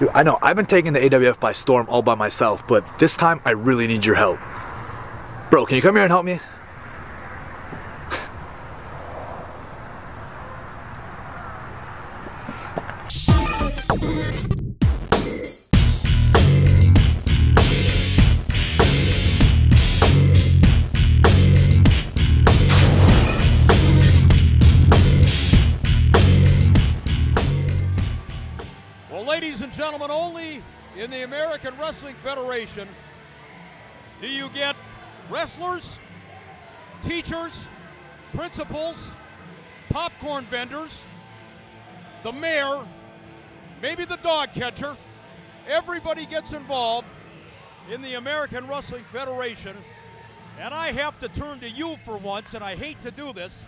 Dude, I know, I've been taking the AWF by storm all by myself, but this time I really need your help. Bro, can you come here and help me? Ladies and gentlemen, only in the American Wrestling Federation do you get wrestlers, teachers, principals, popcorn vendors, the mayor, maybe the dog catcher. Everybody gets involved in the American Wrestling Federation, and I have to turn to you for once, and I hate to do this,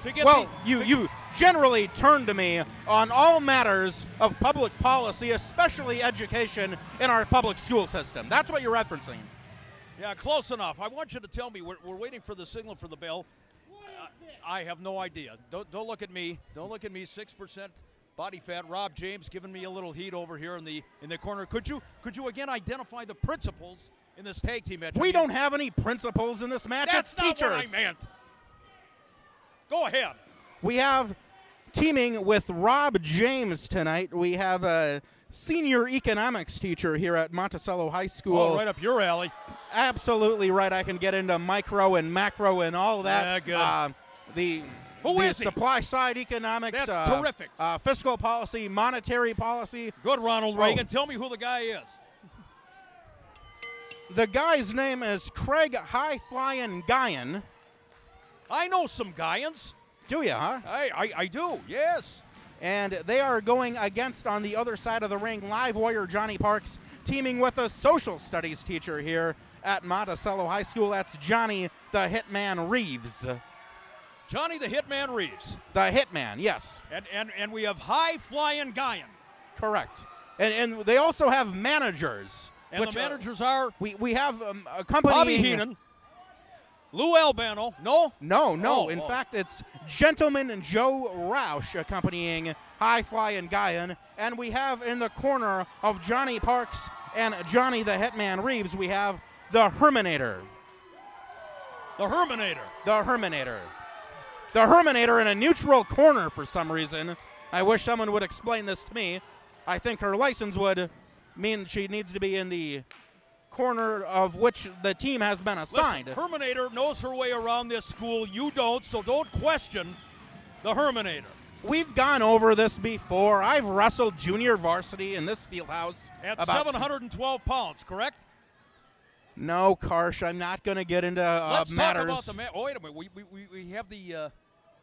to get you generally turn to me on all matters of public policy, especially education in our public school system. That's what you're referencing. Yeah, close enough. I want you to tell me, we're waiting for the signal for the bell. I have no idea. Don't look at me. Don't look at me. 6% body fat. Rob James giving me a little heat over here in the corner. Could you again identify the principals in this tag team match? We don't have any principals in this match. That's it's teachers. not what I meant. Go ahead. We have teaming with Rob James tonight. We have a senior economics teacher here at Monticello High School. Oh, right up your alley. Absolutely right. I can get into micro and macro and all that. Yeah, good. Who is he? Supply side economics. That's terrific. Fiscal policy, monetary policy. Good, Ronald Reagan. Tell me who the guy is. The guy's name is Craig High Flying Guyan. I know some Guyans. Do you, huh? I do, yes. And they are going against, on the other side of the ring, live wire Johnny Parks, teaming with a social studies teacher here at Monticello High School. That's Johnny the Hitman Reeves. Johnny the Hitman Reeves. The Hitman, yes. And we have High Flying Guyan. Correct. And they also have managers. And the managers are? We have a company. Bobby Heenan. Lou Albano. No? No. In fact, it's Gentleman and Joe Roush accompanying High Flying Guyan. And we have in the corner of Johnny Parks and Johnny the Hitman Reeves, we have the Herminator. The Herminator. The Herminator. The Herminator in a neutral corner for some reason. I wish someone would explain this to me. I think her license would mean she needs to be in the corner of which the team has been assigned. Listen, Herminator knows her way around this school. You don't, so don't question the Herminator. We've gone over this before. I've wrestled junior varsity in this field house. At 712 pounds, correct? No, Karsh, I'm not going to get into Let's matters. Talk about the oh, wait a minute.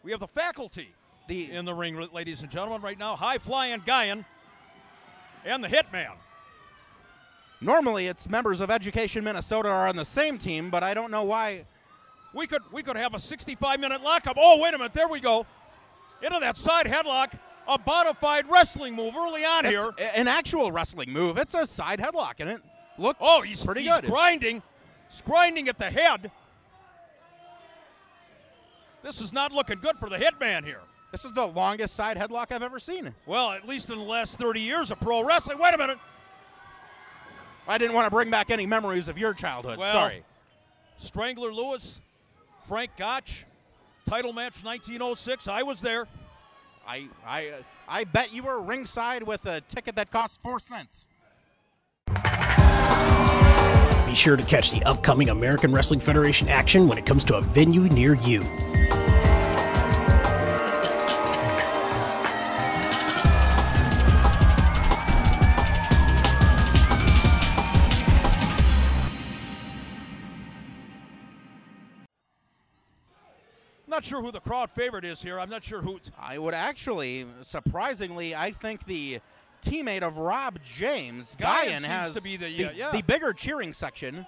We have the faculty in the ring, ladies and gentlemen, right now. High Flying Guyan and the Hitman. Normally, it's members of Education Minnesota are on the same team, but I don't know why. We could have a 65-minute lockup. Oh, wait a minute. There we go. Into that side headlock. A bona fide wrestling move early on here. An actual wrestling move. It's a side headlock, and it looks pretty good. He's grinding. He's grinding at the head. This is not looking good for the Hitman here. This is the longest side headlock I've ever seen. Well, at least in the last 30 years of pro wrestling. Wait a minute. I didn't want to bring back any memories of your childhood. Well, sorry. Strangler Lewis, Frank Gotch, title match 1906. I was there. I bet you were ringside with a ticket that cost 4 cents. Be sure to catch the upcoming American Wrestling Federation action when it comes to a venue near you. I'm not sure who the crowd favorite is here. I'm not sure who. I would actually, surprisingly, I think the teammate of Rob James, Guyan, has to be the bigger cheering section.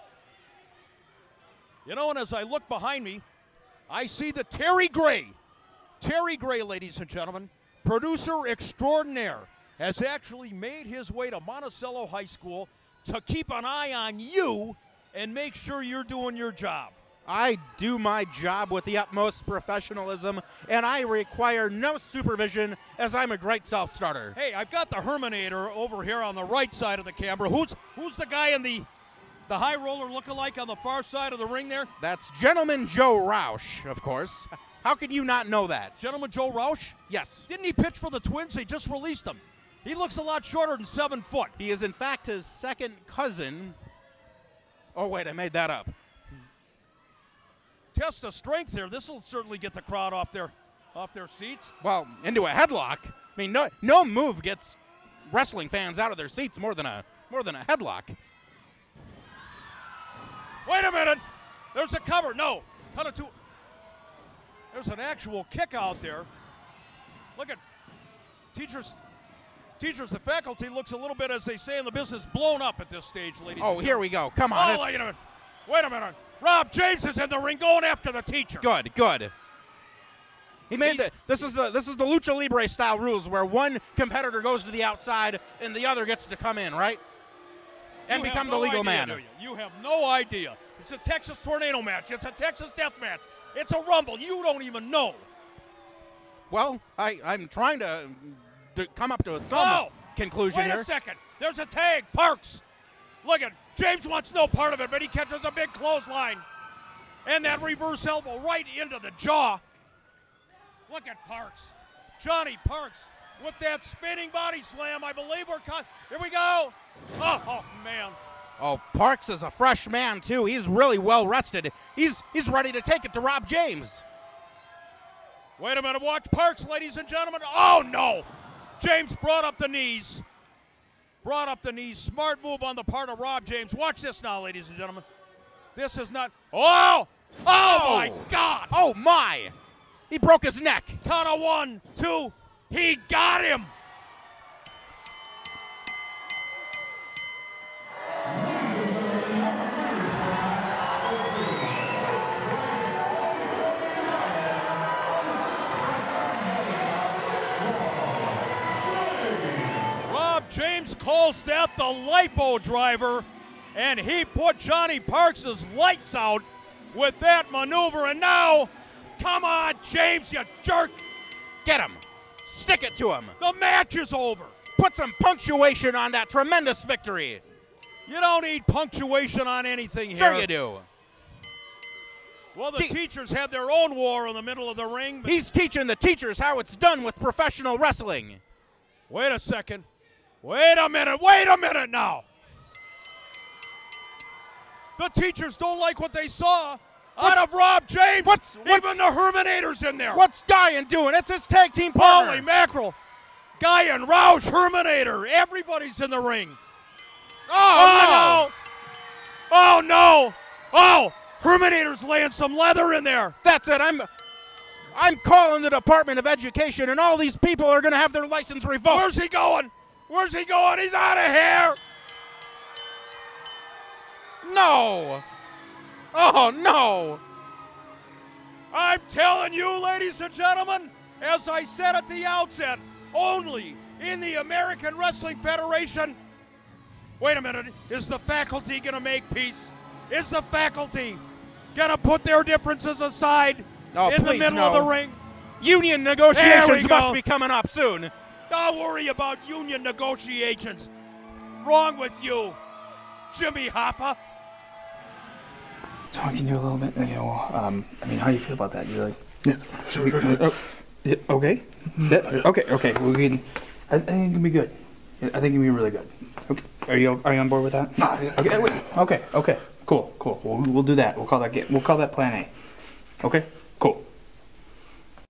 You know, and as I look behind me, I see the Terry Gray. Terry Gray, ladies and gentlemen, producer extraordinaire, has actually made his way to Monticello High School to keep an eye on you and make sure you're doing your job. I do my job with the utmost professionalism, and I require no supervision as I'm a great self-starter. Hey, I've got the Herminator over here on the right side of the camera. Who's the guy in the high roller lookalike on the far side of the ring there? That's Gentleman Joe Roush, of course. How could you not know that? Gentleman Joe Roush? Yes. Didn't he pitch for the Twins? They just released him. He looks a lot shorter than 7 foot. He is, in fact, his second cousin. Oh, wait, I made that up. Test of strength here. This will certainly get the crowd off their seats. Well, into a headlock. I mean, no move gets wrestling fans out of their seats more than a headlock. Wait a minute. There's a cover. No. Cut it to. There's an actual kick out there. Look at teachers. The faculty looks a little bit, as they say in the business, blown up at this stage, ladies. Oh, here we go. Come on. Oh, wait a minute. Wait a minute. Rob James is in the ring going after the teacher. Good. He made this is the Lucha Libre style rules where one competitor goes to the outside and the other gets to come in, right? And become the legal man. You have no idea. It's a Texas tornado match. It's a Texas death match. It's a rumble. You don't even know. Well, I'm trying to come up to some conclusion here. Wait a second. There's a tag. Parks. Look at James wants no part of it, but he catches a big clothesline. And that reverse elbow right into the jaw. Look at Parks. Johnny Parks with that spinning body slam. I believe we're caught. Here we go. Oh, man. Oh, Parks is a fresh man, too. He's really well rested. He's ready to take it to Rob James. Wait a minute. Watch Parks, ladies and gentlemen. Oh, no. James brought up the knees. Smart move on the part of Rob James. Watch this now, ladies and gentlemen. This is not. Oh my God. Oh, my. He broke his neck. Count of 1, 2. He got him. James calls that the lipo driver, and he put Johnny Parks' lights out with that maneuver. And now, come on, James, you jerk. Get him. Stick it to him. The match is over. Put some punctuation on that tremendous victory. You don't need punctuation on anything here. Sure you do. Well, the teachers had their own war in the middle of the ring. He's teaching the teachers how it's done with professional wrestling. Wait a second. Wait a minute now. The teachers don't like what they saw out of Rob James. Even the Herminator's in there. What's Guyan doing? It's his tag team partner. Holy mackerel. Guyan, Roush, Herminator. Everybody's in the ring. Oh, no. Oh, no. Oh, Herminator's laying some leather in there. That's it. I'm calling the Department of Education, and all these people are going to have their license revoked. Where's he going? He's out of here. No. Oh, no. I'm telling you, ladies and gentlemen, as I said at the outset, only in the American Wrestling Federation. Wait a minute. Is the faculty going to make peace? Is the faculty going to put their differences aside in the middle of the ring? Union negotiations must be coming up soon. Don't worry about union negotiations. Wrong with you, Jimmy Hoffa. Talking to you a little bit, I mean, how do you feel about that? You're like, yeah, okay. Okay. Well, I think it can be good. I think it can be really good. Okay. Are you on board with that? Okay. Cool. We'll do that. We'll call that Plan A. Okay. Cool.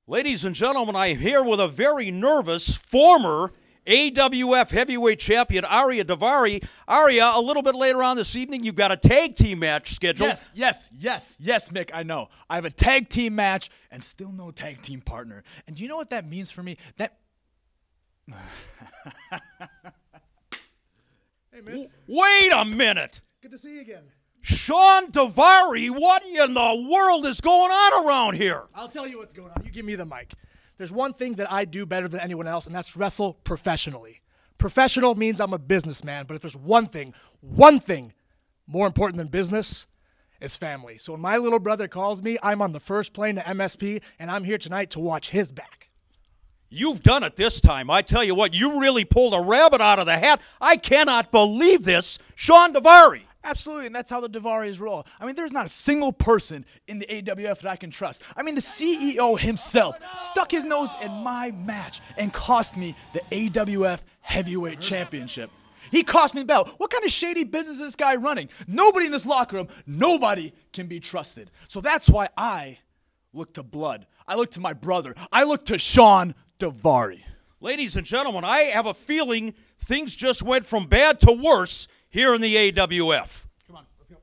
Ladies and gentlemen, I am here with a very nervous former AWF heavyweight champion, Arya Davari. Arya, a little bit later on this evening, you've got a tag team match scheduled. Yes, Mick, I know. I have a tag team match and still no tag team partner. And do you know what that means for me? Hey, man. Wait a minute. Good to see you again. Sean Davari, what in the world is going on around here? I'll tell you what's going on. You give me the mic. There's one thing that I do better than anyone else, and that's wrestle professionally. Professional means I'm a businessman, but if there's one thing more important than business, is family. So when my little brother calls me, I'm on the first plane to MSP, and I'm here tonight to watch his back. You've done it this time. I tell you what, you really pulled a rabbit out of the hat. I cannot believe this. Sean Davari. Absolutely, and that's how the Davaris roll. I mean, there's not a single person in the AWF that I can trust. I mean, the CEO himself stuck his nose in my match and cost me the AWF Heavyweight Championship. He cost me the belt. What kind of shady business is this guy running? Nobody in this locker room, nobody can be trusted. So that's why I look to blood. I look to my brother. I look to Sean Davari. Ladies and gentlemen, I have a feeling things just went from bad to worse here in the AWF. Come on, let's go.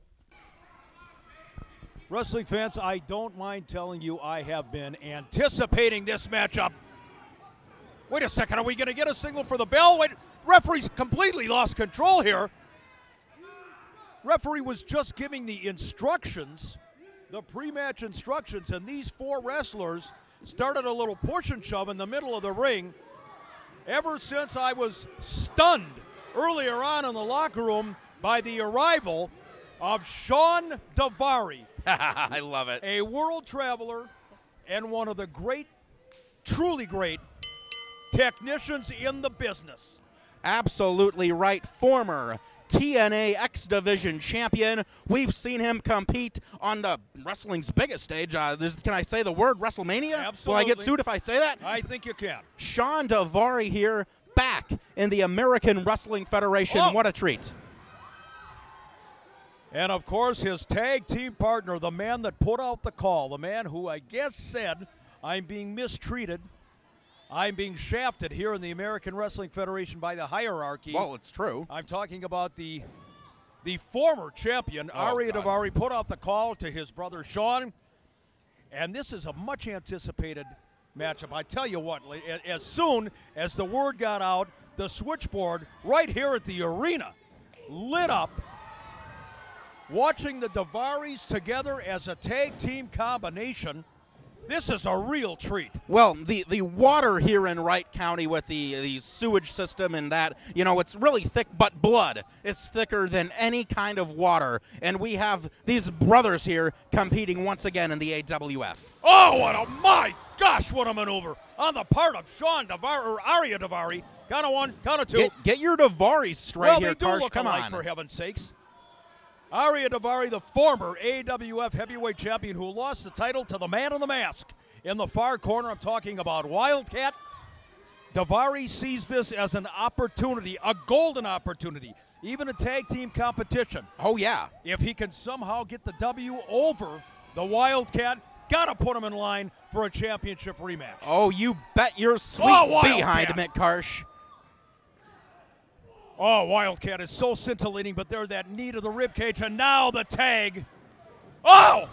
Wrestling fans, I don't mind telling you I have been anticipating this matchup. Wait a second, are we going to get a signal for the bell? Wait, referee's completely lost control here. Referee was just giving the instructions, the pre-match instructions, and these four wrestlers started a little push and shove in the middle of the ring. Ever since I was stunned earlier on in the locker room by the arrival of Sean Davari. I love it. A world traveler and one of the great, truly great technicians in the business. Absolutely right. Former TNA X Division champion. We've seen him compete on the wrestling's biggest stage. Can I say the word WrestleMania? Absolutely. Will I get sued if I say that? I think you can. Sean Davari here, back in the American Wrestling Federation. Oh. What a treat. And, of course, his tag team partner, the man that put out the call, the man who I guess said, I'm being mistreated, I'm being shafted here in the American Wrestling Federation by the hierarchy. Well, it's true. I'm talking about the former champion, Arya Davari, put out the call to his brother Sean. And this is a much anticipated matchup. I tell you what, as soon as the word got out, the switchboard right here at the arena lit up. Watching the Davaris together as a tag team combination, this is a real treat. Well, the water here in Wright County with the sewage system and that, you know, it's really thick, but blood is thicker than any kind of water. And we have these brothers here competing once again in the AWF. Oh, my gosh, what a maneuver on the part of Sean Davari, or Arya Davari. Count of one, count of two. Get your Davaris straight well, here, they do Karsh. look Come alike, on. for heaven's sakes. Arya Davari, the former AWF heavyweight champion who lost the title to the man in the mask. In the far corner, I'm talking about Wildcat. Davari sees this as an opportunity, a golden opportunity, even a tag team competition. Oh, yeah. If he can somehow get the W over the Wildcat, gotta put him in line for a championship rematch. Oh, you bet your sweet behind, Mick Karsh. Oh, Wildcat is so scintillating, but they're that knee to the ribcage, and now the tag. Oh!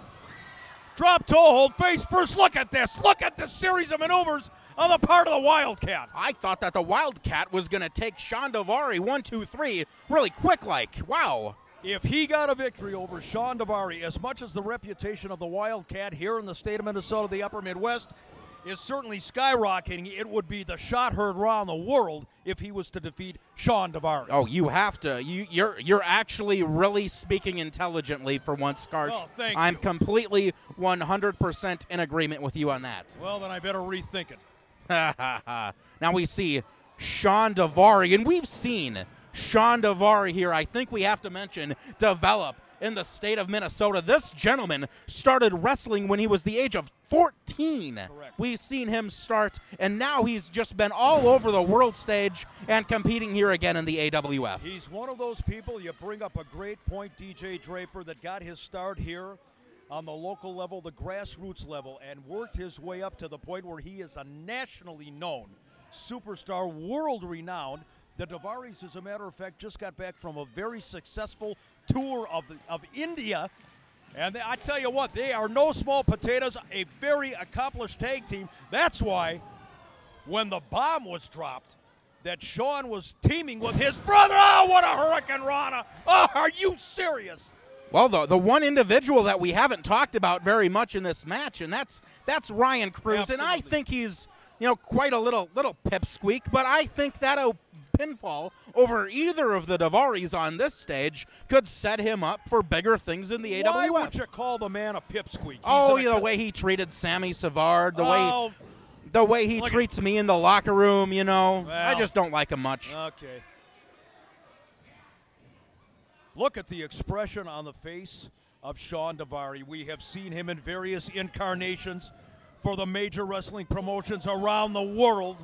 Drop toe hold, face first. Look at this. Look at this series of maneuvers on the part of the Wildcat. I thought that the Wildcat was going to take Sean Davari 1, 2, 3 really quick like. Wow. If he got a victory over Sean Davari, as much as the reputation of the Wildcat here in the state of Minnesota, the upper Midwest, is certainly skyrocketing, it would be the shot heard around the world if he was to defeat Sean Davari. Oh, you have to. You're actually really speaking intelligently for once, Karsh. Oh, thank I'm you. completely 100% in agreement with you on that. Well, then I better rethink it. Now we see Sean Davari, and we've seen Sean Davari here, I think we have to mention, develop in the state of Minnesota. This gentleman started wrestling when he was the age of 14. Correct. We've seen him start, and now he's just been all over the world stage and competing here again in the AWF. He's one of those people, you bring up a great point, DJ Draper, that got his start here on the local level, the grassroots level, and worked his way up to the point where he is a nationally known superstar, world-renowned. The Davaris, as a matter of fact, just got back from a very successful tour of India. And I tell you what, they are no small potatoes, a very accomplished tag team. That's why when the bomb was dropped that Sean was teaming with his brother, oh, what a Hurricane Rana. Oh, are you serious? Well, the one individual that we haven't talked about very much in this match, and that's Ryan Cruz. Absolutely. And I think he's, you know, quite a little pipsqueak, but I think that pinfall over either of the Davaris on this stage could set him up for bigger things in the AWF. Why would you call the man a pipsqueak? Oh, the way he treated Sammy Savard, the way he treats me in the locker room, you know. Well, I just don't like him much. Okay. Look at the expression on the face of Shawn Daivari. We have seen him in various incarnations for the major wrestling promotions around the world.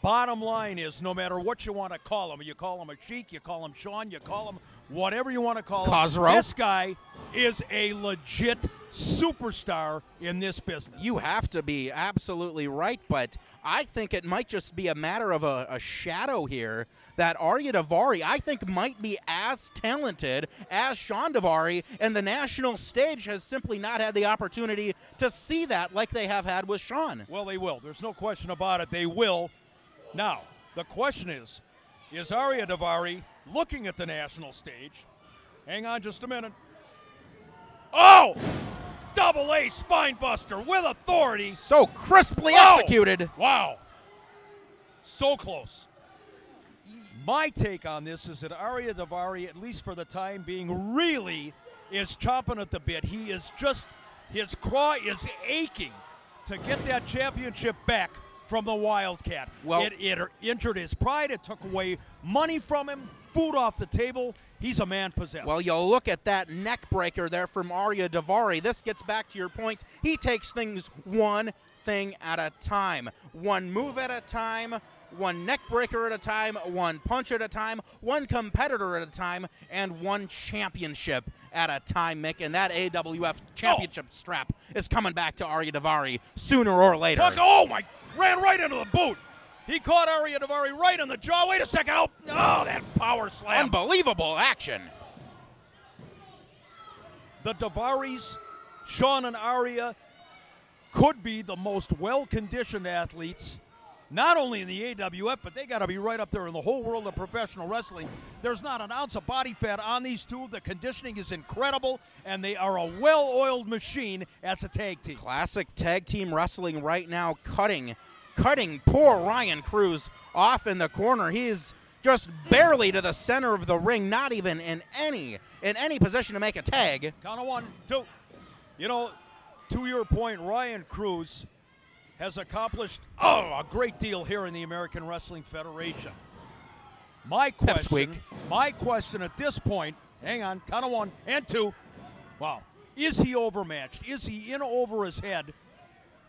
Bottom line is, no matter what you want to call him, you call him a Sheik, you call him Shawn, you call him whatever you want to call him. This guy is a legit superstar in this business. You have to be absolutely right, but I think it might just be a matter of a shadow here that Arya Daivari, I think, might be as talented as Shawn Daivari, and the national stage has simply not had the opportunity to see that like they have had with Shawn. Well, they will. There's no question about it. They will. Now, the question is Arya Daivari looking at the national stage? Hang on just a minute. Oh! Double A spine buster with authority. So crisply executed. Wow. So close. My take on this is that Arya Daivari, at least for the time being, really is chomping at the bit. He is just, his craw is aching to get that championship back from the Wildcat. Well, it injured his pride. It took away money from him, food off the table. He's a man possessed. Well, you look at that neck breaker there from Arya Daivari. This gets back to your point. He takes things one thing at a time. One move at a time, one neck breaker at a time, one punch at a time, one competitor at a time, and one championship at a time, Mick. And that AWF championship strap is coming back to Arya Daivari sooner or later. Ran right into the boot. He caught Arya Daivari right in the jaw. Wait a second. Oh, that power slam. Unbelievable action. The Daivaris, Shawn and Arya, could be the most well-conditioned athletes, not only in the AWF, but they got to be right up there in the whole world of professional wrestling. There's not an ounce of body fat on these two. The conditioning is incredible, and they are a well-oiled machine as a tag team. Classic tag team wrestling right now, cutting poor Ryan Cruz off in the corner. He's just barely to the center of the ring, not even in any position to make a tag. Count of 1, 2. You know, to your point, Ryan Cruz has accomplished a great deal here in the American Wrestling Federation. My question at this point, hang on, count of 1 and 2. Wow. Is he overmatched? Is he in over his head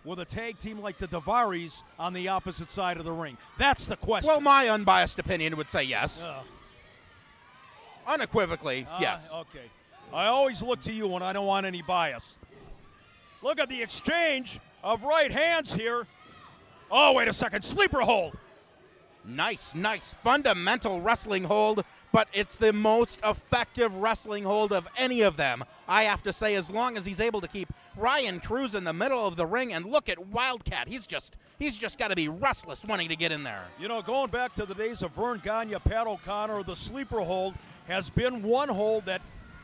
with a tag team like the Daivaris on the opposite side of the ring? That's the question. Well, my unbiased opinion would say yes. Unequivocally, yes. Okay. I always look to you when I don't want any bias. Look at the exchange of right hands here. Oh, wait a second. Sleeper hold. Nice fundamental wrestling hold, but it's the most effective wrestling hold of any of them. I have to say, as long as he's able to keep Ryan Cruz in the middle of the ring, and look at Wildcat. He's just got to be restless wanting to get in there. You know, going back to the days of Vern Gagne, Pat O'Connor, the sleeper hold has been one hold that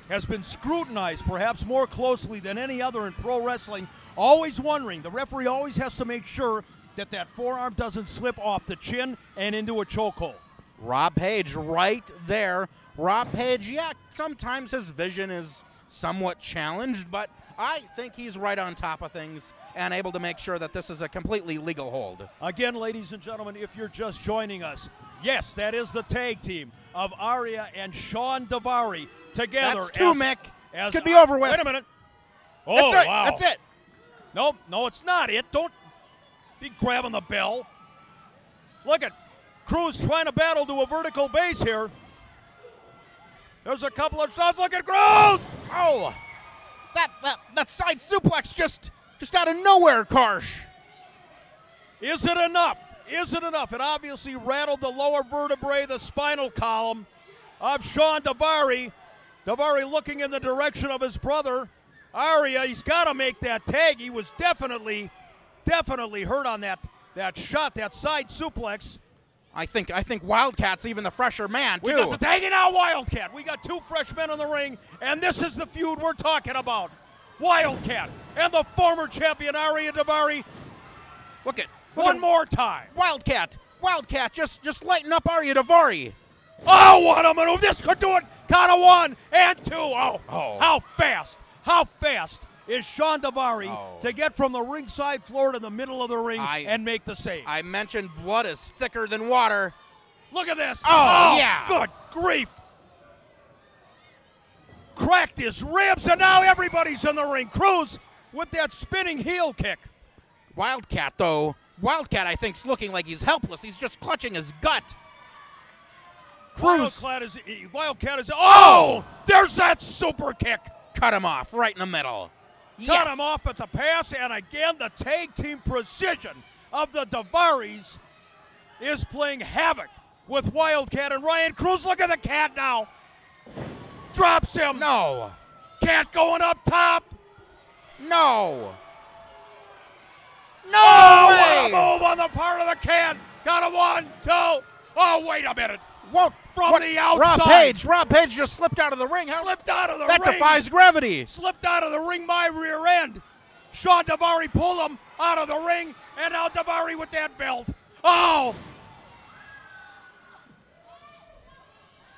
has been scrutinized perhaps more closely than any other in pro wrestling. Always wondering, the referee always has to make sure that forearm doesn't slip off the chin and into a chokehold. Rob Page right there. Rob Page, yeah, sometimes his vision is somewhat challenged, but I think he's right on top of things and able to make sure that this is a completely legal hold. Again, ladies and gentlemen, if you're just joining us, yes, that is the tag team of Arya and Shawn Daivari together. That's two, Mick. This could be over with. Wait a minute. Oh, wow. That's it. No, it's not it. Don't be grabbing the bell. Look at Cruz trying to battle to a vertical base here. There's a couple of shots. Look at Cruz. Oh, that side suplex just out of nowhere, Karsh. Is it enough? It obviously rattled the lower vertebrae, the spinal column of Shawn Daivari. Daivari looking in the direction of his brother, Arya. He's got to make that tag. He was definitely hurt on that shot, that side suplex. I think Wildcat's even the fresher man, too. We got the tagging out Wildcat. We got two fresh men in the ring, and this is the feud we're talking about. Wildcat and the former champion Arya Daivari. Look one more time. Wildcat Wildcat just lighten up Arya Davari. Oh, what a move. This could do it. Count of 1 and 2. Oh, how fast is Sean Davari to get from the ringside floor to the middle of the ring and make the save. I mentioned blood is thicker than water. Look at this. Oh, yeah. Good grief. Cracked his ribs, and now everybody's in the ring. Cruz with that spinning heel kick. Wildcat, though. Wildcat, I think, is looking like he's helpless. He's just clutching his gut. Cruz. Wildcat is. Oh! There's that super kick. Cut him off right in the middle. Cut him off at the pass, and again, the tag team precision of the Davaris is playing havoc with Wildcat and Ryan Cruz. Look at the cat now. Drops him. No. Cat going up top. No. No Oh, way. what a move on the part of the cat. Got a 1, 2. Oh, wait a minute. What? From the outside. Rob Page just slipped out of the ring. Slipped out of the that ring. defies gravity. Slipped out of the ring by rear end. Sean Davari pulled him out of the ring, and now Davari with that belt. Oh!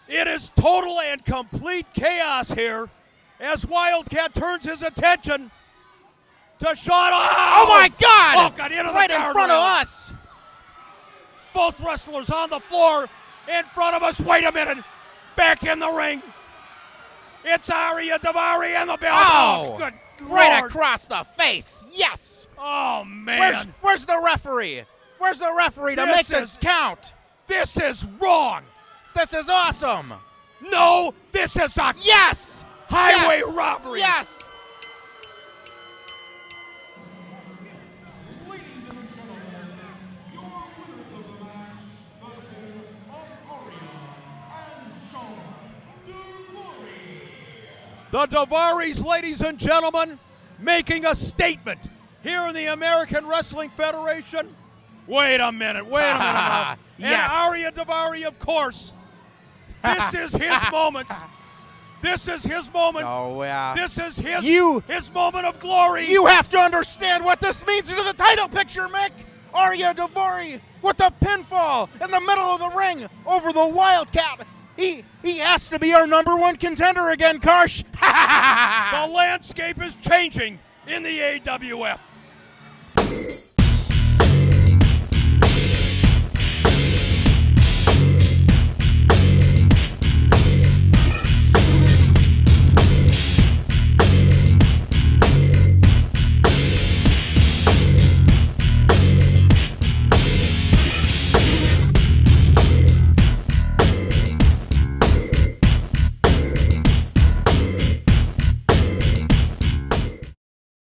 It is total and complete chaos here as Wildcat turns his attention to Sean. Oh my God! Oh, got into right the in front of us. Both wrestlers on the floor in front of us. Wait a minute. Back in the ring. It's Arya Davari and the belt. Oh, good right Lord. across the face. Yes. Oh, man. Where's the referee? Where's the referee to make this count? This is wrong. This is awesome. No, this is a Yes. highway Yes. robbery. Yes. The Davaris, ladies and gentlemen, making a statement here in the American Wrestling Federation. Wait a minute. And Yes. Arya Davari, of course. This is his moment. This is his moment. Oh, yeah. This is his moment of glory. You have to understand what this means to the title picture, Mick. Arya Davari with the pinfall in the middle of the ring over the Wildcat. He has to be our #1 contender again, Karsh. The landscape is changing in the AWF.